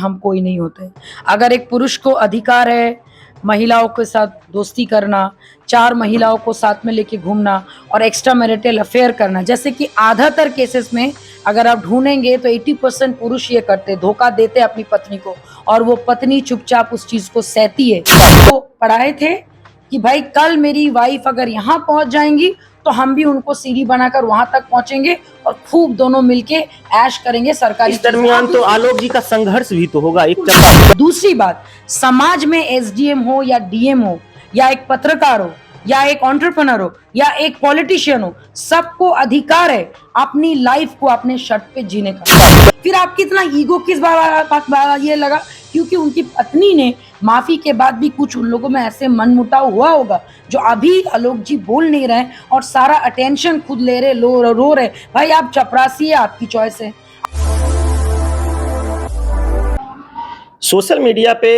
हम कोई नहीं होते। अगर एक पुरुष को अधिकार है महिलाओं के साथ दोस्ती करना, 4 महिलाओं को साथ में लेके घूमना और एक्स्ट्रा मैरिटल अफेयर करना, जैसे कि आधातर केसेस में अगर आप ढूंढेंगे तो 80% पुरुष ये करते, धोखा देते अपनी पत्नी को और वो पत्नी चुपचाप उस चीज को सहती है। तो पढ़ाए थे कि भाई कल मेरी वाइफ अगर यहाँ पहुंच जाएंगी तो हम भी उनको सीढ़ी बनाकर वहां तक पहुंचेंगे और खूब दोनों मिलके ऐश करेंगे सरकारी। इस दरमियान तो आलोक जी का संघर्ष भी तो होगा एक दूसरी बात, समाज में एसडीएम हो या डीएम हो या एक पत्रकार हो या एक एंटरप्रेन्योर हो या एक पॉलिटिशियन हो, सबको अधिकार है अपनी लाइफ को अपने शर्त पे जीने का। फिर आपकी इतना ईगो किस बात ये लगा? क्योंकि उनकी पत्नी ने माफी के बाद भी कुछ उन लोगों में ऐसे मनमुटाव हुआ होगा जो अभी आलोक जी बोल नहीं रहे और सारा अटेंशन खुद ले रहे, रो रहे। भाई आप चपरासी है, आपकी चॉइस है। सोशल मीडिया पे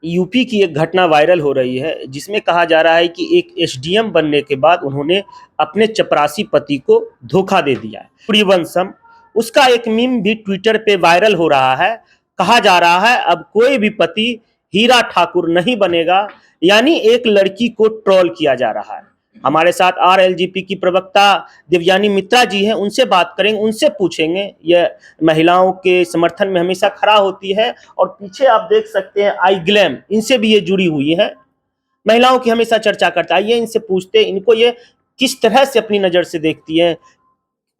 यूपी की एक घटना वायरल हो रही है जिसमें कहा जा रहा है कि एक एसडीएम बनने के बाद उन्होंने अपने चपरासी पति को धोखा दे दिया है। प्रियवंशम, उसका एक मीम भी ट्विटर पे वायरल हो रहा है। कहा जा रहा है अब कोई भी पति हीरा ठाकुर नहीं बनेगा, यानी एक लड़की को ट्रोल किया जा रहा है। हमारे साथ आरएलजीपी की प्रवक्ता दिव्यानी मित्रा जी हैं, उनसे बात करेंगे, उनसे पूछेंगे। यह महिलाओं के समर्थन में हमेशा खड़ा होती है और पीछे आप देख सकते हैं आई ग्लैम, इनसे भी ये जुड़ी हुई है, महिलाओं की हमेशा चर्चा करता है। ये इनसे पूछते हैं इनको ये किस तरह से अपनी नजर से देखती है,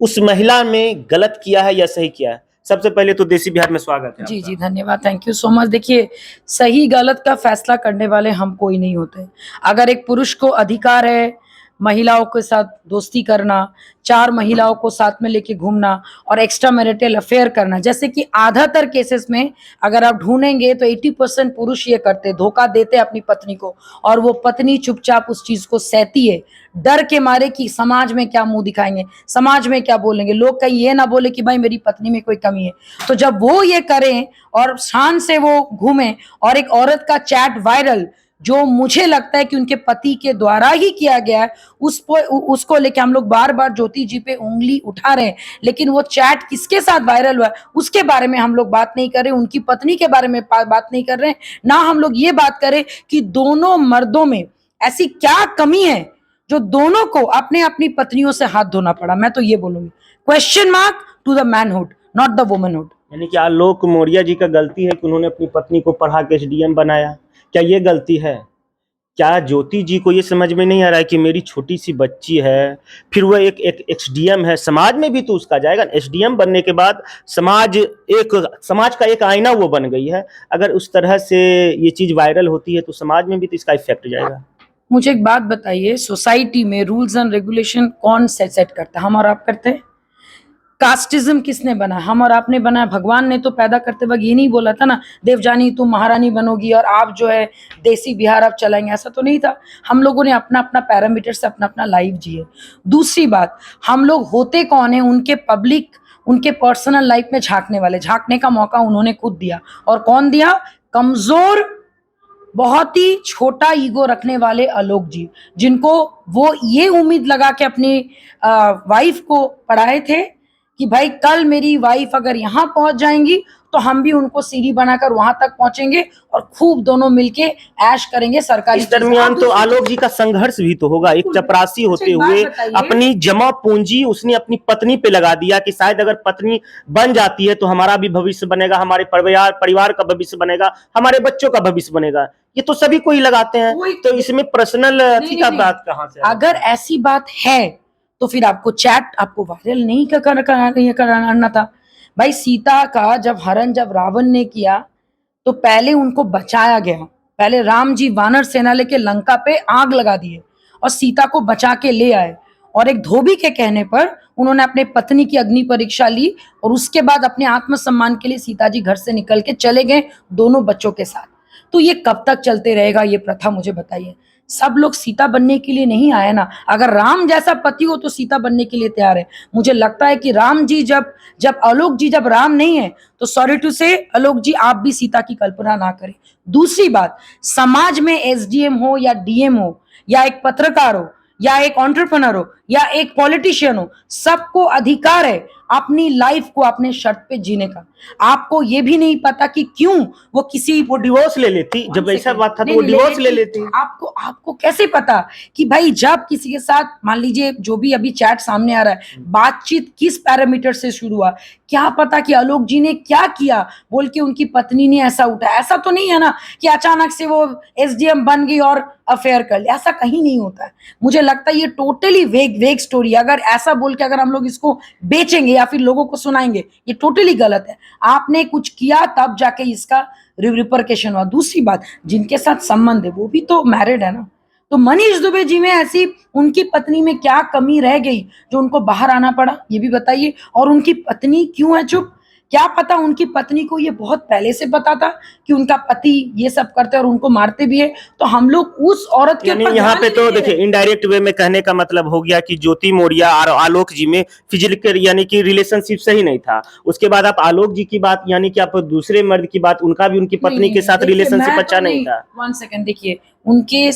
उस महिला में गलत किया है या सही किया है। सबसे पहले तो देसी बिहार में स्वागत है। जी जी, धन्यवाद, थैंक यू सो मच। देखिए, सही गलत का फैसला करने वाले हम कोई नहीं होते। अगर एक पुरुष को अधिकार है महिलाओं के साथ दोस्ती करना, 4 महिलाओं को साथ में लेके घूमना और एक्स्ट्रा मैरिटल अफेयर करना, जैसे कि आधातर केसेस में अगर आप ढूंढेंगे तो 80% पुरुष ये करते, धोखा देते अपनी पत्नी को और वो पत्नी चुपचाप उस चीज को सहती है, डर के मारे कि समाज में क्या मुंह दिखाएंगे, समाज में क्या बोलेंगे, लोग कहीं ये ना बोले कि भाई मेरी पत्नी में कोई कमी है। तो जब वो ये करें और शान से वो घूमें और एक औरत का चैट वायरल जो मुझे लगता है कि उनके पति के द्वारा ही किया गया है, उसको लेके हम लोग बार बार ज्योति जी पे उंगली उठा रहे हैं, लेकिन वो चैट किसके साथ वायरल हुआ उसके बारे में हम लोग बात नहीं कर रहे, उनकी पत्नी के बारे में बात नहीं कर रहे, ना हम लोग ये बात करें कि दोनों मर्दों में ऐसी क्या कमी है जो दोनों को अपने अपनी पत्नियों से हाथ धोना पड़ा। मैं तो ये बोलूंगी, question mark to the manhood, not the womanhood. यानी कि आलोक मौर्य जी का गलती है कि उन्होंने अपनी पत्नी को पढ़ा के एसडीएम बनाया, क्या ये गलती है? क्या ज्योति जी को ये समझ में नहीं आ रहा है कि मेरी छोटी सी बच्ची है, फिर वो एक एसडीएम है, समाज में भी तो उसका जाएगा। एसडीएम बनने के बाद समाज का एक आईना वो बन गई है। अगर उस तरह से ये चीज वायरल होती है तो समाज में भी तो इसका इफेक्ट जाएगा। मुझे एक बात बताइए, सोसाइटी में रूल्स एंड रेगुलेशन कौन सेट करता है? हम और आप करते हैं। कास्टिज्म किसने बना? हम और आपने बनाया। भगवान ने तो पैदा करते वक्त ये नहीं बोला था ना देवजानी तुम महारानी बनोगी और आप जो है देसी बिहार आप चलाएंगे, ऐसा तो नहीं था। हम लोगों ने अपना अपना पैरामीटर से अपना अपना लाइफ जिए। दूसरी बात, हम लोग होते कौन है? उनके पब्लिक, उनके पर्सनल लाइफ में झांकने वाले। झांकने का मौका उन्होंने खुद दिया। और कौन दिया? कमजोर, बहुत ही छोटा ईगो रखने वाले आलोक जी, जिनको वो ये उम्मीद लगा के अपनी वाइफ को पढ़ाए थे कि भाई कल मेरी वाइफ अगर यहाँ पहुंच जाएंगी तो हम भी उनको सीढ़ी बनाकर वहां तक पहुंचेंगे और खूब दोनों मिलके ऐश करेंगे सरकारी। इस दरमियान तो आलोक जी का संघर्ष भी तो होगा। एक चपरासी होते हुए अपनी जमा पूंजी उसने अपनी पत्नी पे लगा दिया कि शायद अगर पत्नी बन जाती है तो हमारा भी भविष्य बनेगा, हमारे परिवार का भविष्य बनेगा, हमारे बच्चों का भविष्य बनेगा। ये तो सभी को ही लगाते हैं, तो इसमें पर्सनल का बात कहाँ से? अगर ऐसी बात है तो फिर आपको चैट आपको वायरल नहीं करना था। भाई सीता का जब हरण जब रावण ने किया तो पहले उनको बचाया गया। पहले राम जी वानर सेना लेके लंका पे आग लगा दिए और सीता को बचा के ले आए और एक धोबी के कहने पर उन्होंने अपने पत्नी की अग्नि परीक्षा ली और उसके बाद अपने आत्मसम्मान के लिए सीता जी घर से निकल के चले गए दोनों बच्चों के साथ। तो ये कब तक चलते रहेगा ये प्रथा? मुझे बताइए। सब लोग सीता बनने के लिए नहीं आए ना। अगर राम जैसा पति हो तो सीता बनने के लिए तैयार है। मुझे लगता है कि राम जी जब आलोक जी जब राम नहीं है तो सॉरी टू से आलोक जी आप भी सीता की कल्पना ना करें। दूसरी बात, समाज में एसडीएम हो या डीएम हो या एक पत्रकार हो या एक एंटरप्रेन्योर हो या एक पॉलिटिशियन हो, सबको अधिकार है अपनी लाइफ को अपने शर्त पे जीने का। आपको ये भी नहीं पता कि क्यों वो किसी वो डिवोर्स ले लेती, जब ऐसा बात था तो वो डिवोर्स ले लेती। आपको आपको कैसे पता कि भाई जब किसी के साथ मान लीजिए जो भी अभी चैट सामने आ रहा है, बातचीत किस पैरामीटर से शुरू हुआ, क्या पता कि आलोक जी ने क्या किया बोल के उनकी पत्नी ने ऐसा उठाया। ऐसा तो नहीं है ना कि अचानक से वो एसडीएम बन गई और अफेयर कर लिया, ऐसा कहीं नहीं होता है। मुझे लगता है ये टोटली वेग स्टोरी। अगर ऐसा बोल के अगर हम लोग इसको बेचेंगे या फिर लोगों को सुनाएंगे, ये टोटली गलत है। आपने कुछ किया तब जाके इसका रिपरकेशन हुआ। दूसरी बात, जिनके साथ संबंध है वो भी तो मैरिड है ना, तो मनीष दुबे जी में ऐसी उनकी पत्नी में क्या कमी रह गई जो उनको बाहर आना पड़ा, ये भी बताइए। और उनकी पत्नी क्यों है चुप? क्या पता उनकी पत्नी को ये बहुत पहले से पता था कि उनका पति ये सब करते हैं और उनको मारते भी है, तो हम लोग उस औरत के यानी ऊपर यहाँ ध्यान पे ही तो नहीं दे देखिए रहे। इनडायरेक्ट वे में कहने का मतलब हो गया कि ज्योति मौर्य और आलोक जी में फिजिकल यानी कि रिलेशनशिप सही नहीं था। उसके बाद आप आलोक जी की बात यानी कि आप दूसरे मर्द की बात, उनका भी उनकी पत्नी के साथ रिलेशनशिप अच्छा नहीं था। वन सेकंड, देखिए उनके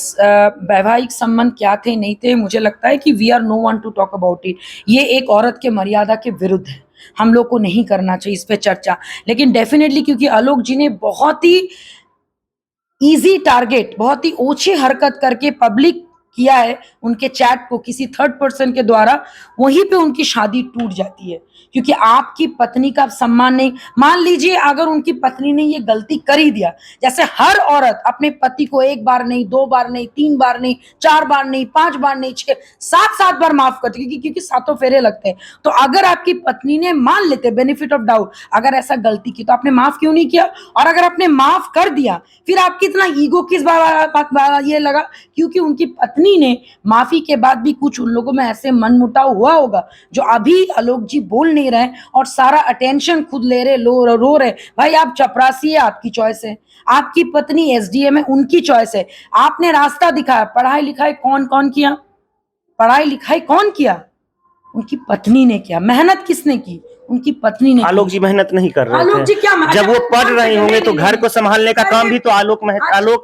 वैवाहिक संबंध क्या थे नहीं थे, मुझे लगता है कि we are no one to talk about it. ये एक औरत के मर्यादा के विरुद्ध है, हम लोग को नहीं करना चाहिए इस पे चर्चा। लेकिन डेफिनेटली क्योंकि आलोक जी ने बहुत ही इजी टारगेट, बहुत ही ओछी हरकत करके पब्लिक किया है उनके चैट को किसी थर्ड पर्सन के द्वारा, वहीं पे उनकी शादी टूट जाती है। क्योंकि आपकी पत्नी का सम्मान नहीं, मान लीजिए अगर उनकी पत्नी ने ये गलती कर ही दिया, जैसे हर औरत अपने पति को एक बार नहीं, दो बार नहीं, तीन बार नहीं, चार बार नहीं, पांच बार नहीं, छह सात सात बार माफ करती, क्योंकि सातों फेरे लगते हैं। तो अगर आपकी पत्नी ने मान लेते बेनिफिट ऑफ डाउट अगर ऐसा गलती की, तो आपने माफ क्यों नहीं किया? और अगर आपने माफ कर दिया, फिर आपकी इतना ईगो किस बात ये लगा? क्योंकि उनकी पत्नी ने माफी के बाद भी कुछ उन लोगों में ऐसे मनमुटाव हुआ होगा जो अभी आलोक जी बोल नहीं रहे और सारा अटेंशन खुद ले रहे, रो रहे। भाई आप चपरासी है, आपकी चॉइस है। आपकी पत्नी एसडीएम है, उनकी चॉइस है। आपने रास्ता दिखाया, पढ़ाई लिखाई कौन कौन किया? पढ़ाई लिखाई कौन किया? उनकी पत्नी ने किया। मेहनत किसने की? उनकी पत्नी ने। आलोक जी मेहनत नहीं कर रहे आलोक जी थे। क्या जब वो पढ़ रहे होंगे तो घर को संभालने का काम भी तो आलोक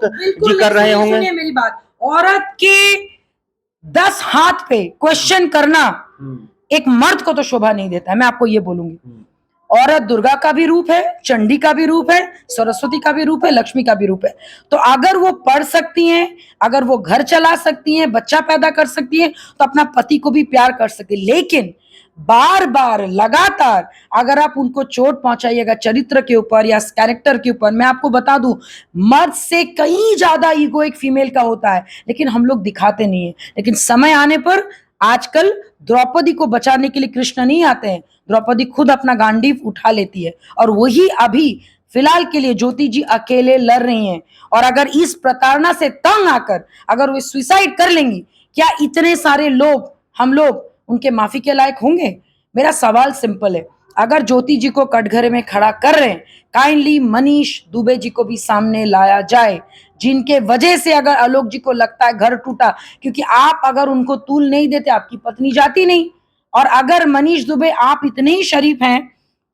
जी कर रहे होंगे। सुनिए मेरी बात, औरत के 10 हाथ पे क्वेश्चन करना एक मर्द को तो शोभा नहीं देता है। मैं आपको ये बोलूंगी, औरत दुर्गा का भी रूप है, चंडी का भी रूप है, सरस्वती का भी रूप है, लक्ष्मी का भी रूप है। तो अगर वो पढ़ सकती हैं, अगर वो घर चला सकती हैं, बच्चा पैदा कर सकती हैं, तो अपना पति को भी प्यार कर सकती है। लेकिन बार बार लगातार अगर आप उनको चोट पहुंचाइएगा चरित्र के ऊपर या कैरेक्टर के ऊपर, मैं आपको बता दूं मर्द से कहीं ज्यादा ईगो एक फीमेल का होता है, लेकिन हम लोग दिखाते नहीं है। लेकिन समय आने पर आजकल द्रौपदी को बचाने के लिए कृष्ण नहीं आते हैं, द्रौपदी खुद अपना गांडीव उठा लेती है। और वही अभी फिलहाल के लिए ज्योति जी अकेले लड़ रही हैं। और अगर इस प्रताड़ना से तंग आकर अगर वो सुसाइड कर लेंगी, क्या इतने सारे लोग, हम लोग उनके माफी के लायक होंगे? मेरा सवाल सिंपल है। अगर ज्योति जी को कटघरे में खड़ा कर रहे हैं, काइंडली मनीष दुबे जी को भी सामने लाया जाए, जिनके वजह से अगर आलोक जी को लगता है घर टूटा, क्योंकि आप अगर उनको तूल नहीं देते आपकी पत्नी जाती नहीं। और अगर मनीष दुबे आप इतने ही शरीफ हैं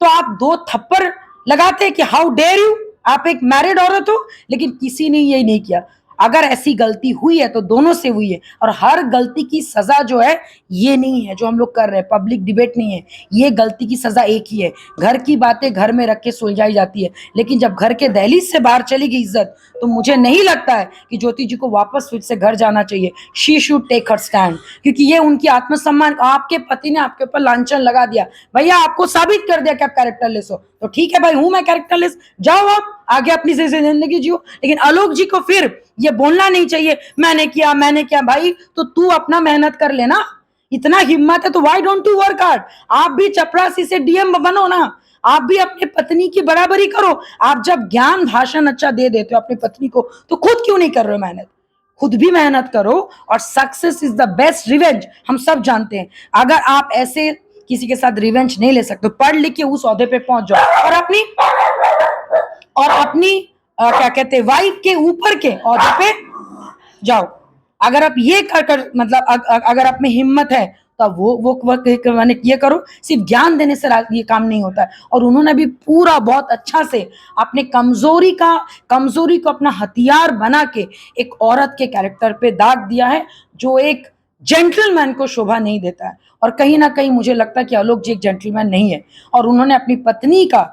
तो आप 2 थप्पड़ लगाते कि हाउ डेयर यू, आप एक मैरिड औरत हो। लेकिन किसी ने ये नहीं किया। अगर ऐसी गलती हुई है तो दोनों से हुई है, और हर गलती की सजा जो है ये नहीं है जो हम लोग कर रहे हैं, पब्लिक डिबेट नहीं है, ये गलती की सजा एक ही है। घर की बातें घर में रख के सुलझाई जाती है, लेकिन जब घर के दहलीज से बाहर चली गई इज्जत, तो मुझे नहीं लगता है कि ज्योति जी को वापस फिर से घर जाना चाहिए। She should take her stand, क्योंकि ये उनकी आत्मसम्मान, आपके पति ने आपके ऊपर लांछन लगा दिया, भैया आपको साबित कर दिया कि आप कैरेक्टरलेस हो, तो ठीक है भाई, हूं मैं कैरेक्टरलेस, जाओ आप आगे अपनी जिंदगी जियो। लेकिन आलोक जी को फिर ये बोलना नहीं चाहिए मैंने किया भाई, तो तू अपना मेहनत कर लेना, इतना हिम्मत है तो why don't you work hard? आप भी चपरासी से डीएम बनो ना, आप भी अपनी पत्नी की बराबरी करो। आप जब ज्ञान भाषण अच्छा दे देते हो अपनी पत्नी को, तो खुद क्यों नहीं कर रहे हो मेहनत? खुद भी मेहनत करो, और success is the best revenge, हम सब जानते हैं। अगर आप ऐसे किसी के साथ रिवेंज नहीं ले सकते, पढ़ लिख के उस ओहदे पे पहुंच जाओ और अपनी क्या कहते हैं वाइफ के ऊपर के ओहदे पे जाओ। अगर आप ये कर मतलब अगर आप में हिम्मत है तो वो मैंने ये करो। सिर्फ ज्ञान देने से ये काम नहीं होता है। और उन्होंने भी पूरा बहुत अच्छा से अपने कमजोरी को अपना हथियार बना के एक औरत के कैरेक्टर पे दाग दिया है, जो एक जेंटलमैन को शोभा नहीं देता है। और कहीं ना कहीं मुझे लगता है कि आलोक जी एक जेंटलमैन नहीं है और उन्होंने अपनी पत्नी का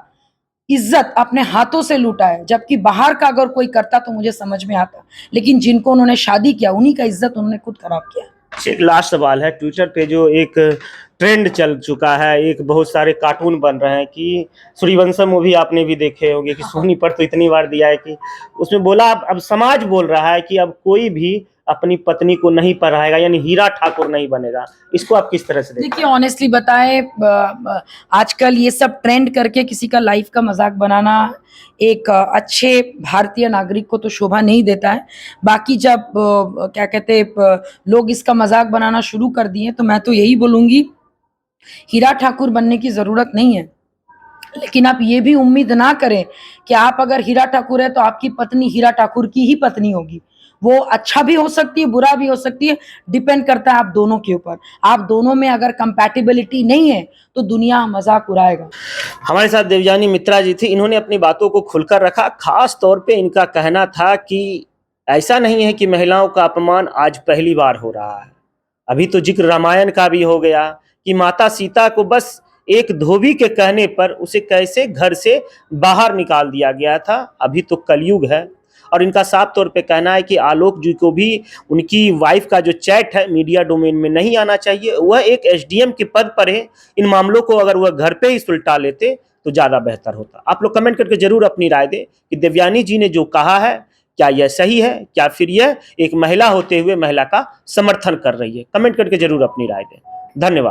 इज्जत अपने हाथों से लूटा है। जबकि बाहर का अगर कोई करता तो मुझे समझ में आता, लेकिन जिनको उन्होंने शादी किया उन्हीं का इज्जत उन्होंने खुद खराब किया। एक लास्ट सवाल है, ट्विटर पे जो एक ट्रेंड चल चुका है, एक बहुत सारे कार्टून बन रहे हैं कि सूर्यवंशम मूवी आपने भी देखे होंगे कि सोनीपत तो इतनी बार दिया है कि उसमें बोला अब समाज बोल रहा है कि अब कोई भी अपनी पत्नी को नहीं पढ़ाएगा, यानी हीरा ठाकुर नहीं बनेगा। इसको आप किस तरह से देखते देखिए ऑनेस्टली बताएं, आजकल ये सब ट्रेंड करके किसी का लाइफ का मजाक बनाना एक अच्छे भारतीय नागरिक को तो शोभा नहीं देता है। बाकी जब क्या कहते हैं लोग इसका मजाक बनाना शुरू कर दिए तो मैं तो यही बोलूंगी, हीरा ठाकुर बनने की जरूरत नहीं है। लेकिन आप ये भी उम्मीद ना करें कि आप अगर हीरा ठाकुर है तो आपकी पत्नी हीरा ठाकुर की ही पत्नी होगी। वो अच्छा भी हो सकती है, बुरा भी हो सकती है, डिपेंड करता है आप दोनों के ऊपर। आप दोनों में अगर कंपैटिबिलिटी नहीं है तो दुनिया मजाक उड़ाएगा। हमारे साथ देवयानी मित्रा जी थी, इन्होंने अपनी बातों को खुलकर रखा। खास तौर पे इनका कहना था कि ऐसा नहीं है कि महिलाओं का अपमान आज पहली बार हो रहा है, अभी तो जिक्र रामायण का भी हो गया कि माता सीता को बस एक धोबी के कहने पर उसे कैसे घर से बाहर निकाल दिया गया था। अभी तो कलयुग है। और इनका साफ तौर पे कहना है कि आलोक जी को भी उनकी वाइफ का जो चैट है मीडिया डोमेन में नहीं आना चाहिए। वह एक एसडीएम के पद पर है, इन मामलों को अगर वह घर पे ही सुलटा लेते तो ज़्यादा बेहतर होता। आप लोग कमेंट करके जरूर अपनी राय दें कि देवयानी जी ने जो कहा है क्या यह सही है, क्या फिर यह एक महिला होते हुए महिला का समर्थन कर रही है। कमेंट करके जरूर अपनी राय दें। धन्यवाद।